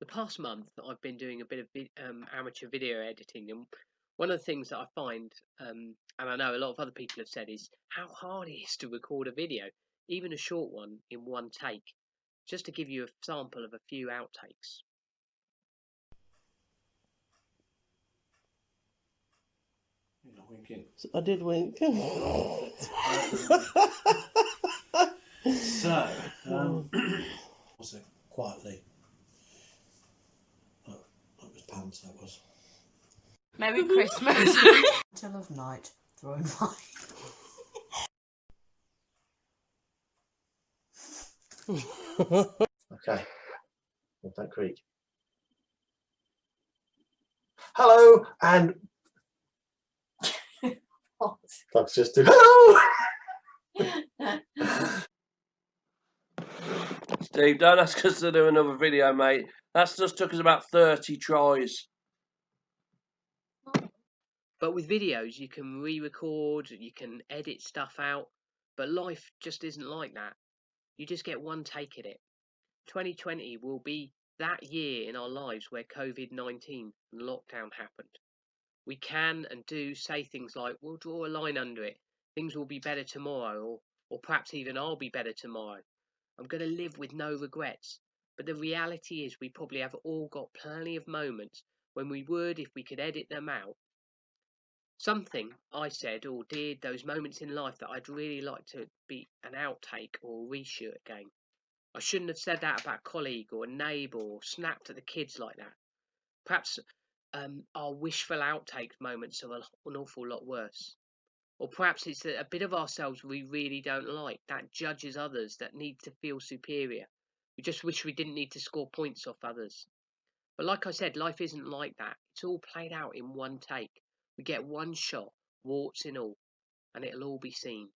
The past month, I've been doing a bit of amateur video editing, and one of the things that I find, and I know a lot of other people have said, is how hard it is to record a video, even a short one, in one take. Just to give you a sample of a few outtakes. You're not winking. I did wink. So, what's it? Quietly. Oh, that was pants, that was. Merry Christmas. Till of night, throwing wine. Okay. Don't creak. Hello, and let's just do hello. Steve, don't ask us to do another video, mate. That's just took us about 30 tries. But with videos, you can re-record, you can edit stuff out, but life just isn't like that. You just get one take at it. 2020 will be that year in our lives where COVID-19 and lockdown happened. We can and do say things like, we'll draw a line under it, things will be better tomorrow, or perhaps even I'll be better tomorrow. I'm going to live with no regrets. But the reality is we probably have all got plenty of moments when we would, if we could edit them out. Something I said or did, those moments in life that I'd really like to be an outtake or a reshoot again. I shouldn't have said that about a colleague or a neighbour or snapped at the kids like that. Perhaps our wishful outtakes moments are an awful lot worse. Or perhaps it's a bit of ourselves we really don't like, that judges others, that need to feel superior. We just wish we didn't need to score points off others. But like I said, life isn't like that. It's all played out in one take. We get one shot, warts and all, and it'll all be seen.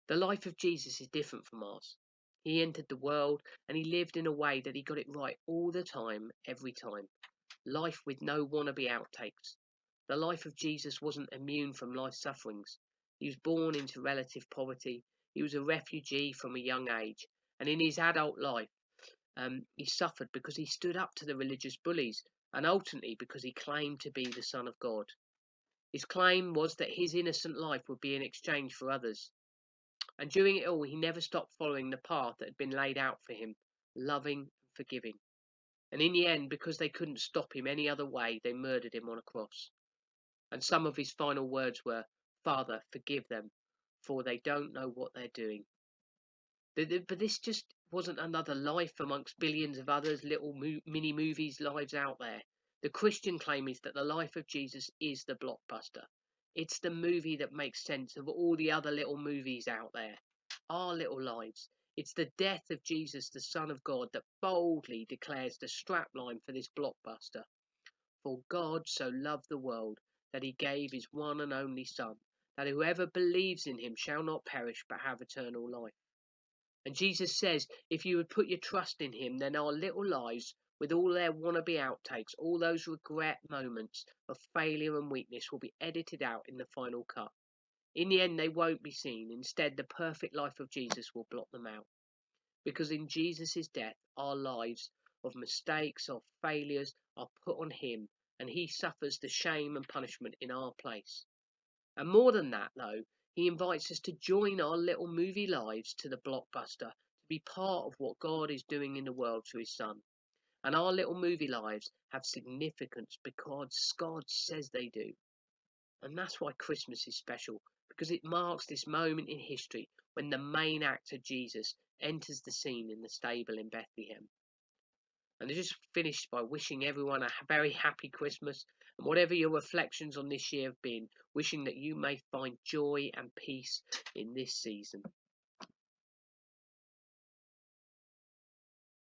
The life of Jesus is different from ours. He entered the world and he lived in a way that he got it right all the time, every time. Life with no wannabe outtakes. The life of Jesus wasn't immune from life's sufferings. He was born into relative poverty. He was a refugee from a young age. And in his adult life, he suffered because he stood up to the religious bullies, and ultimately because he claimed to be the Son of God. His claim was that his innocent life would be in exchange for others. And during it all, he never stopped following the path that had been laid out for him, loving and forgiving. And in the end, because they couldn't stop him any other way, they murdered him on a cross. And some of his final words were, "Father, forgive them, for they don't know what they're doing." But this just wasn't another life amongst billions of others, little mini movies, lives out there. The Christian claim is that the life of Jesus is the blockbuster. It's the movie that makes sense of all the other little movies out there, our little lives. It's the death of Jesus, the Son of God, that boldly declares the strapline for this blockbuster. For God so loved the world that he gave his one and only Son, that whoever believes in him shall not perish but have eternal life. And Jesus says, if you would put your trust in him, then our little lives, with all their wannabe outtakes, all those regret moments of failure and weakness, will be edited out in the final cut. In the end, they won't be seen. Instead, the perfect life of Jesus will blot them out. Because in Jesus' death, our lives of mistakes, of failures, are put on him, and he suffers the shame and punishment in our place. And more than that, though, he invites us to join our little movie lives to the blockbuster, to be part of what God is doing in the world through his Son. And our little movie lives have significance because God says they do. And that's why Christmas is special, because it marks this moment in history when the main actor, Jesus, enters the scene in the stable in Bethlehem. And I just finished by wishing everyone a very happy Christmas, and whatever your reflections on this year have been, wishing that you may find joy and peace in this season.